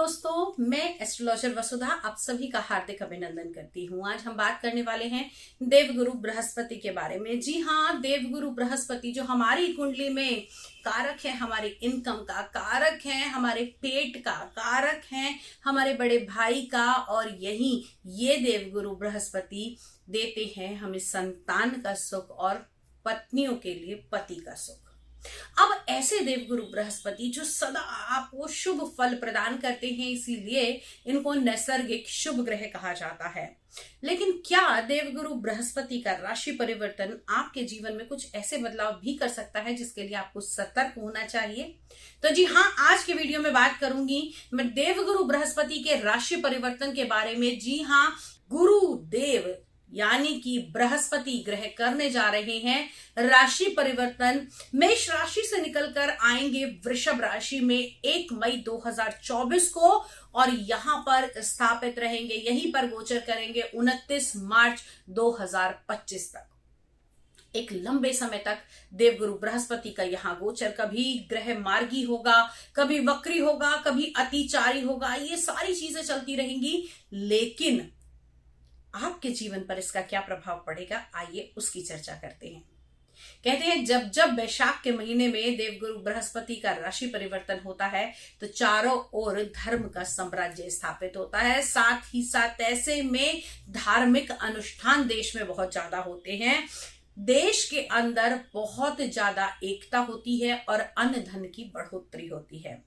दोस्तों, मैं एस्ट्रोलॉजर वसुधा आप सभी का हार्दिक अभिनंदन करती हूँ। आज हम बात करने वाले हैं देवगुरु बृहस्पति के बारे में। जी हाँ, देवगुरु बृहस्पति जो हमारी कुंडली में कारक है, हमारे इनकम का कारक है, हमारे पेट का कारक है, हमारे बड़े भाई का, और ये देवगुरु बृहस्पति देते हैं हमें संतान का सुख और पत्नियों के लिए पति का सुख। अब ऐसे देवगुरु बृहस्पति जो सदा आपको शुभ फल प्रदान करते हैं, इसीलिए इनको नैसर्गिक शुभ ग्रह कहा जाता है। लेकिन क्या देवगुरु बृहस्पति का राशि परिवर्तन आपके जीवन में कुछ ऐसे बदलाव भी कर सकता है जिसके लिए आपको सतर्क होना चाहिए? तो जी हाँ, आज के वीडियो में बात करूंगी मैं देवगुरु बृहस्पति के राशि परिवर्तन के बारे में। जी हाँ, गुरु देव यानी कि बृहस्पति ग्रह करने जा रहे हैं राशि परिवर्तन। मेष राशि से निकलकर आएंगे वृषभ राशि में 1 मई 2024 को, और यहां पर स्थापित रहेंगे, यहीं पर गोचर करेंगे 29 मार्च 2025 तक। एक लंबे समय तक देवगुरु बृहस्पति का यहां गोचर, कभी ग्रह मार्गी होगा, कभी वक्री होगा, कभी अतिचारी होगा, ये सारी चीजें चलती रहेंगी। लेकिन आपके जीवन पर इसका क्या प्रभाव पड़ेगा, आइए उसकी चर्चा करते हैं। कहते हैं जब जब वैशाख के महीने में देवगुरु बृहस्पति का राशि परिवर्तन होता है तो चारों ओर धर्म का साम्राज्य स्थापित होता है। साथ ही साथ ऐसे में धार्मिक अनुष्ठान देश में बहुत ज्यादा होते हैं। देश के अंदर बहुत ज्यादा एकता होती है और अन्न धन की बढ़ोतरी होती है।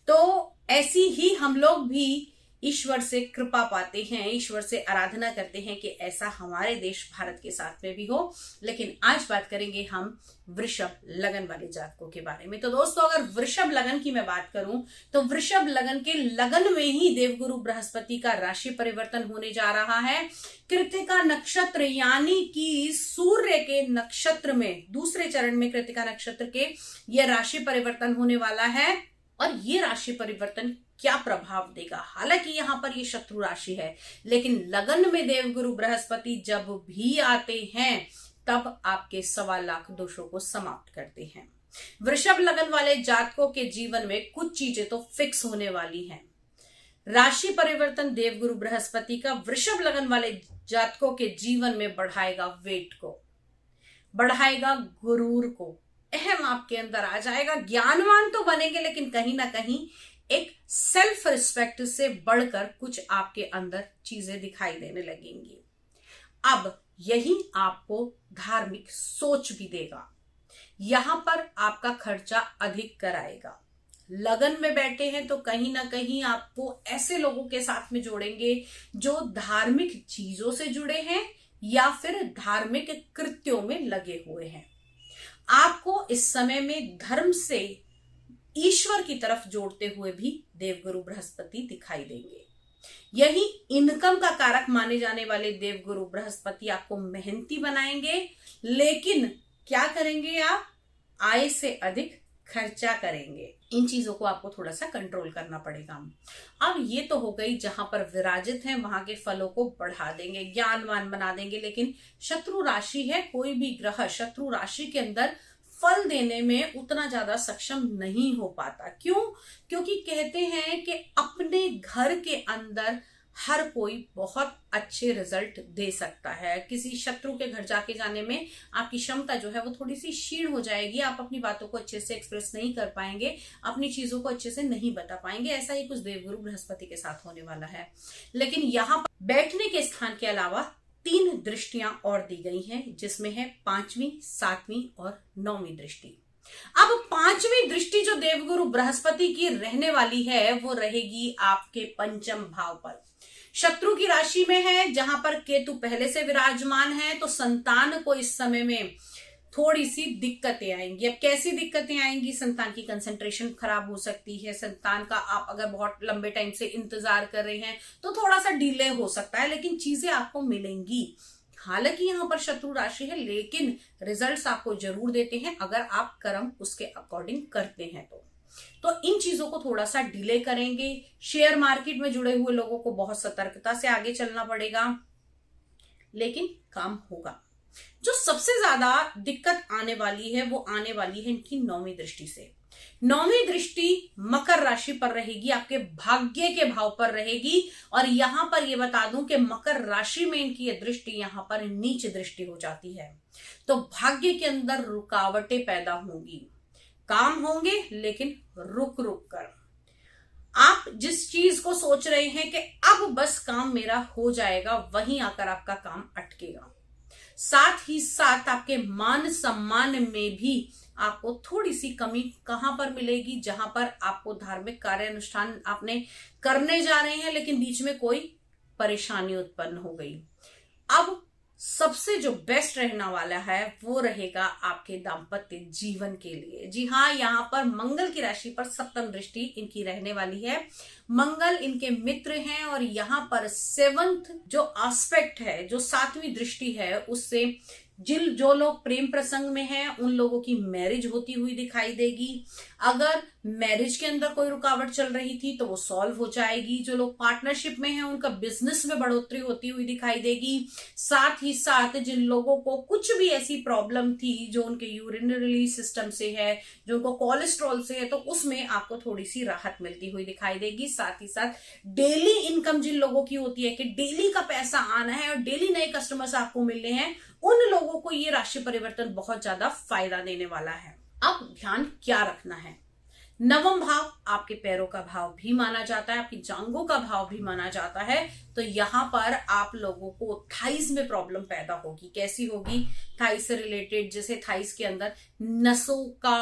तो ऐसी ही हम लोग भी ईश्वर से कृपा पाते हैं, ईश्वर से आराधना करते हैं कि ऐसा हमारे देश भारत के साथ में भी हो। लेकिन आज बात करेंगे हम वृषभ लगन वाले जातकों के बारे में। तो दोस्तों, अगर वृषभ लगन की मैं बात करूं तो वृषभ लगन के लगन में ही देवगुरु बृहस्पति का राशि परिवर्तन होने जा रहा है। कृत्तिका नक्षत्र यानी कि सूर्य के नक्षत्र में दूसरे चरण में कृत्तिका नक्षत्र के यह राशि परिवर्तन होने वाला है। और ये राशि परिवर्तन क्या प्रभाव देगा? हालांकि यहां पर ये शत्रु राशि है, लेकिन लगन में देवगुरु बृहस्पति जब भी आते हैं तब आपके 1.25 लाख दोषों को समाप्त करते हैं। वृषभ लगन वाले जातकों के जीवन में कुछ चीजें तो फिक्स होने वाली हैं। राशि परिवर्तन देवगुरु बृहस्पति का वृषभ लगन वाले जातकों के जीवन में बढ़ाएगा वेट को, बढ़ाएगा गुरूर को, अहम आपके अंदर आ जाएगा। ज्ञानवान तो बनेंगे, लेकिन कहीं ना कहीं एक सेल्फ रिस्पेक्ट से बढ़कर कुछ आपके अंदर चीजें दिखाई देने लगेंगी। अब यही आपको धार्मिक सोच भी देगा, यहां पर आपका खर्चा अधिक कराएगा। लगन में बैठे हैं तो कहीं ना कहीं आपको ऐसे लोगों के साथ में जोड़ेंगे जो धार्मिक चीजों से जुड़े हैं या फिर धार्मिक कृत्यों में लगे हुए हैं। आपको इस समय में धर्म से ईश्वर की तरफ जोड़ते हुए भी देवगुरु बृहस्पति दिखाई देंगे। यही इनकम का कारक माने जाने वाले देवगुरु बृहस्पति आपको मेहनती बनाएंगे, लेकिन क्या करेंगे आप? आय से अधिक खर्चा करेंगे। इन चीजों को आपको थोड़ा सा कंट्रोल करना पड़ेगा। अब ये तो हो गई जहां पर विराजित है वहां के फलों को बढ़ा देंगे, ज्ञानवान बना देंगे। लेकिन शत्रु राशि है, कोई भी ग्रह शत्रु राशि के अंदर फल देने में उतना ज्यादा सक्षम नहीं हो पाता। क्यों? क्योंकि कहते हैं कि अपने घर के अंदर हर कोई बहुत अच्छे रिजल्ट दे सकता है। किसी शत्रु के घर जाके जाने में आपकी क्षमता जो है वो थोड़ी सी क्षीण हो जाएगी। आप अपनी बातों को अच्छे से एक्सप्रेस नहीं कर पाएंगे, अपनी चीजों को अच्छे से नहीं बता पाएंगे। ऐसा ही कुछ देवगुरु बृहस्पति के साथ होने वाला है। लेकिन यहाँ पर बैठने के स्थान के अलावा 3 दृष्टियां और दी गई हैं, जिसमें है 5वीं, 7वीं और 9वीं दृष्टि। अब 5वीं दृष्टि जो देवगुरु बृहस्पति की रहने वाली है वो रहेगी आपके पंचम भाव पर, शत्रु की राशि में है, जहां पर केतु पहले से विराजमान है। तो संतान को इस समय में थोड़ी सी दिक्कतें आएंगी। अब कैसी दिक्कतें आएंगी? संतान की कंसंट्रेशन खराब हो सकती है। संतान का आप अगर बहुत लंबे टाइम से इंतजार कर रहे हैं तो थोड़ा सा डिले हो सकता है, लेकिन चीजें आपको मिलेंगी। हालांकि यहाँ पर शत्रु राशि है, लेकिन रिजल्ट्स आपको जरूर देते हैं अगर आप कर्म उसके अकॉर्डिंग करते हैं तो इन चीजों को थोड़ा सा डिले करेंगे। शेयर मार्केट में जुड़े हुए लोगों को बहुत सतर्कता से आगे चलना पड़ेगा, लेकिन काम होगा। जो सबसे ज्यादा दिक्कत आने वाली है वो आने वाली है इनकी 9वीं दृष्टि से। 9वीं दृष्टि मकर राशि पर रहेगी, आपके भाग्य के भाव पर रहेगी। और यहां पर यह बता दूं कि मकर राशि में इनकी यह दृष्टि यहां पर नीच दृष्टि हो जाती है, तो भाग्य के अंदर रुकावटें पैदा होंगी, काम होंगे लेकिन रुक रुक कर। आप जिस चीज को सोच रहे हैं कि अब बस काम मेरा हो जाएगा, वहीं आकर आपका काम अटकेगा। साथ ही साथ आपके मान सम्मान में भी आपको थोड़ी सी कमी कहां पर मिलेगी, जहां पर आपको धार्मिक कार्य अनुष्ठान आपने करने जा रहे हैं लेकिन बीच में कोई परेशानी उत्पन्न हो गई। अब सबसे जो बेस्ट रहने वाला है वो रहेगा आपके दाम्पत्य जीवन के लिए। जी हाँ, यहाँ पर मंगल की राशि पर सप्तम दृष्टि इनकी रहने वाली है। मंगल इनके मित्र हैं और यहाँ पर 7th जो एस्पेक्ट है, जो 7वीं दृष्टि है, उससे जो लोग प्रेम प्रसंग में हैं उन लोगों की मैरिज होती हुई दिखाई देगी। अगर मैरिज के अंदर कोई रुकावट चल रही थी तो वो सॉल्व हो जाएगी। जो लोग पार्टनरशिप में हैं उनका बिजनेस में बढ़ोतरी होती हुई दिखाई देगी। साथ ही साथ जिन लोगों को कुछ भी ऐसी प्रॉब्लम थी जो उनके यूरिनरी सिस्टम से है, जो उनको कोलेस्ट्रॉल से है, तो उसमें आपको थोड़ी सी राहत मिलती हुई दिखाई देगी। साथ ही साथ डेली इनकम जिन लोगों की होती है कि डेली का पैसा आना है और डेली नए कस्टमर्स आपको मिलने हैं, उन लोगों को ये राशि परिवर्तन बहुत ज्यादा फायदा देने वाला है। अब ध्यान क्या रखना है, नवम भाव आपके पैरों का भाव भी माना जाता है, आपकी जांघों का भाव भी माना जाता है। तो यहां पर आप लोगों को थाइस में प्रॉब्लम पैदा होगी। कैसी होगी? थाइस से रिलेटेड, जैसे थाइस के अंदर नसों का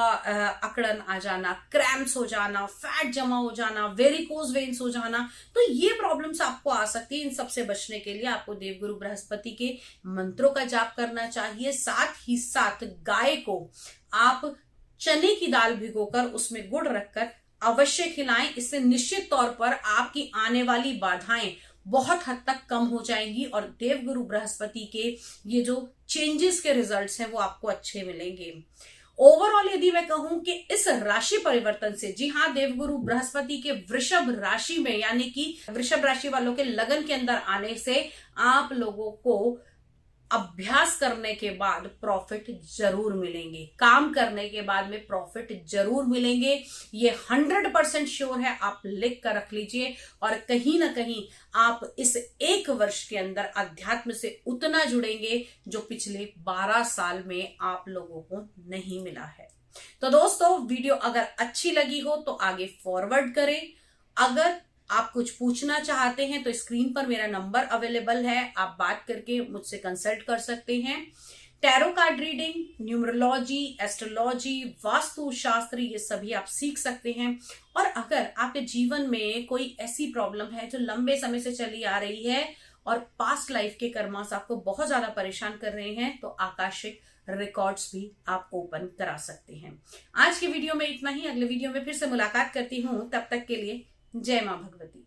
अकड़न आ जाना, क्रैम्प्स हो जाना, फैट जमा हो जाना, वेरिकोज वेन्स हो जाना, तो ये प्रॉब्लम्स आपको आ सकती है। इन सबसे बचने के लिए आपको देवगुरु बृहस्पति के मंत्रों का जाप करना चाहिए। साथ ही साथ गाय को आप चने की दाल भिगोकर उसमें गुड़ रखकर अवश्य खिलाएं। इससे निश्चित तौर पर आपकी आने वाली बाधाएं बहुत हद तक कम हो जाएंगी और देवगुरु बृहस्पति के ये जो चेंजेस के रिजल्ट्स हैं वो आपको अच्छे मिलेंगे। ओवरऑल यदि मैं कहूं कि इस राशि परिवर्तन से, जी हाँ, देवगुरु बृहस्पति के वृषभ राशि में, यानी कि वृषभ राशि वालों के लगन के अंदर आने से आप लोगों को अभ्यास करने के बाद प्रॉफिट जरूर मिलेंगे, काम करने के बाद में प्रॉफिट जरूर मिलेंगे। ये 100% श्योर है, आप लिख कर रख लीजिए। और कहीं ना कहीं आप इस 1 वर्ष के अंदर अध्यात्म से उतना जुड़ेंगे जो पिछले 12 साल में आप लोगों को नहीं मिला है। तो दोस्तों, वीडियो अगर अच्छी लगी हो तो आगे फॉरवर्ड करें। अगर आप कुछ पूछना चाहते हैं तो स्क्रीन पर मेरा नंबर अवेलेबल है, आप बात करके मुझसे कंसल्ट कर सकते हैं। Tarot card reading, numerology, astrology, vastu शास्त्र, ये सभी आप सीख सकते हैं। और अगर आपके जीवन में कोई ऐसी प्रॉब्लम है जो लंबे समय से चली आ रही है और पास्ट लाइफ के कर्मास आपको बहुत ज्यादा परेशान कर रहे हैं, तो आकाशिक रिकॉर्ड्स भी आप ओपन करा सकते हैं। आज के वीडियो में इतना ही, अगले वीडियो में फिर से मुलाकात करती हूं। तब तक के लिए जय मां भगवती।